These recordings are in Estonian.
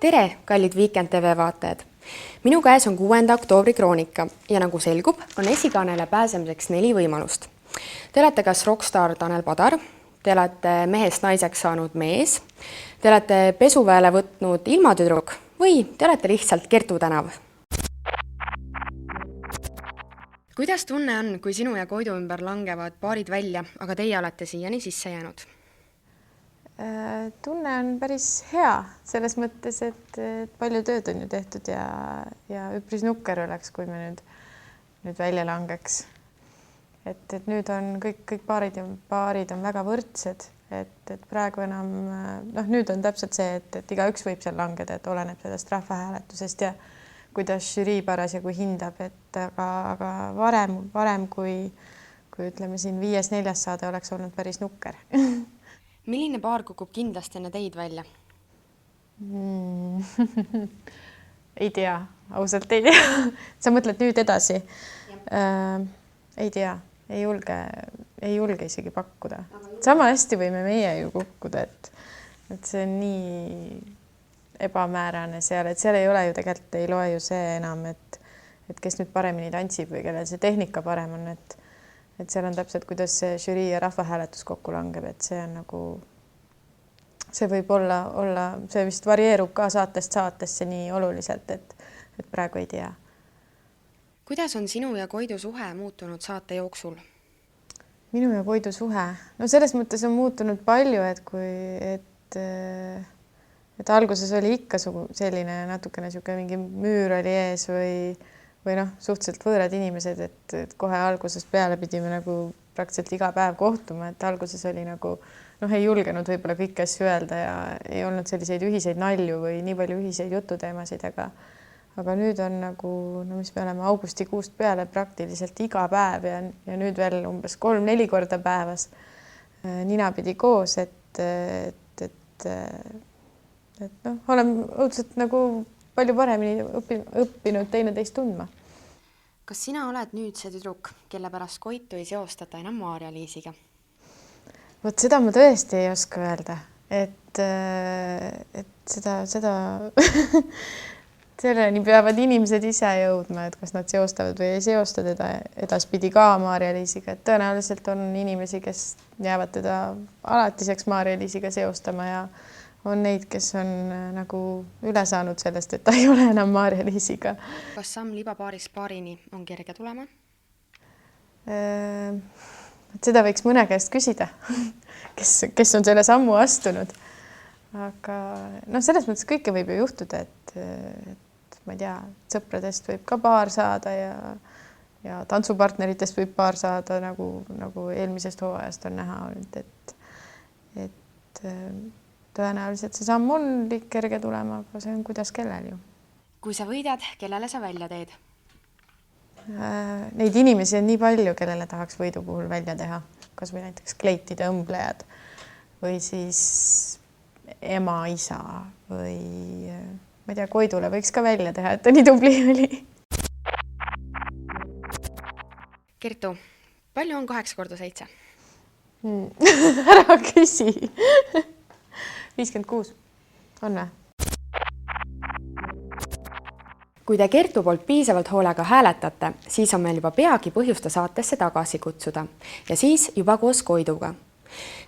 Tere, kallid Weekend TV vaatajad! Minu käes on 6. oktoobri kroonika ja nagu selgub, on esikaanele pääsemiseks 4 võimalust. Te olete kas rockstar Tanel Padar, te olete mehest naiseks saanud mees, te olete pesuväele võtnud ilmatüdruk või te olete lihtsalt Kertu Tänav. Kuidas tunne on, kui sinu ja Koidu ümber langevad paarid välja, aga teie olete siiani sisse jäänud? Tunne on päris hea selles mõttes, et palju tööd on ju tehtud ja üpris nukker oleks, kui me nüüd välja langeks. Et nüüd on kõik paarid on väga võrdsed, et praegu enam, nüüd on täpselt see, et igaüks võib seal langeda, et oleneb sellest rahvahääletusest ja kuidas žürii parasjagu hindab, aga varem kui ütleme siin 5.4. saade oleks olnud päris nukker. Milline paar kukub kindlasti enne teid välja? Ei tea, ausalt ei tea. Sa mõtled nüüd edasi? Ei tea, ei julge isegi pakkuda. Sama hästi võime meie ju kukkuda, et see on nii ebamäärane seal, et seal ei ole ju tegelikult, ei loe ju see enam, et kes nüüd paremini tantsib või kellel see tehnika parem on, et seal on täpselt, kuidas see žürii ja rahvahääletus kokku langeb, et see on nagu, see võib olla, see vist varieerub ka saatest saatesse nii oluliselt, et praegu ei tea. Kuidas on sinu ja Koidu suhe muutunud saate jooksul? Minu ja Koidu suhe? No selles mõttes on muutunud palju, et alguses oli ikka selline natukene mingi müür oli ees või suhteliselt võõrad inimesed, et kohe algusest peale pidime nagu praktiliselt iga päev kohtuma, et alguses oli nagu, ei julgenud võib-olla kõiki asju öelda ja ei olnud selliseid ühiseid nalju või nii palju ühiseid jututeemasid, aga nüüd on nagu, mis me oleme augustikuust peale praktiliselt iga päev ja nüüd veel umbes 3-4 korda päevas ninapidi koos, et oleme õudselt nagu palju paremini õppinud teineteist tundma. Kas sina oled nüüd see tüdruk, kelle pärast Koitu ei seostata enam Maarja-Liisiga? Vot seda ma tõesti ei oska öelda, et seda selleni peavad inimesed ise jõudma, et kas nad seostavad või ei seosta teda edaspidi ka Maarja-Liisiga, et tõenäoliselt on inimesi, kes jäävad teda alatiseks Maarja-Liisiga seostama ja on neid, kes on nagu üle saanud sellest, et ta ei ole enam Maarja-Liisiga. Kas samm libapaarist paarini on kerge tulema? Seda võiks mõne käest küsida, kes on selle sammu astunud. Aga selles mõttes kõike võib ju juhtuda, et ma ei tea, sõpradest võib ka paar saada ja tantsupartneritest võib paar saada, nagu eelmisest hooajast on näha olnud, et tõenäoliselt see samm on kerge tulema, aga see on kuidas kellel ju. Kui sa võidad, kellele sa välja teed? Neid inimesi on nii palju, kellele tahaks võidu puhul välja teha. Kas või näiteks kleitide õmblejad või siis ema, isa või ma ei tea, Koidule võiks ka välja teha, et ta nii tubli oli. Kertu, palju on 8 korda 7? Ära küsi. 56. On või? Kui te Kertu poolt piisavalt hoolega hääletate, siis on meil juba peagi põhjusta saatesse tagasi kutsuda ja siis juba koos Koiduga.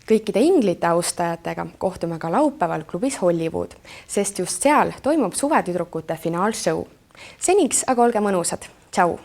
Kõikide inglite austajatega kohtume ka laupäeval klubis Hollywood, sest just seal toimub suvetüdrukute finaalshow. Seniks aga olge mõnusad. Tšau!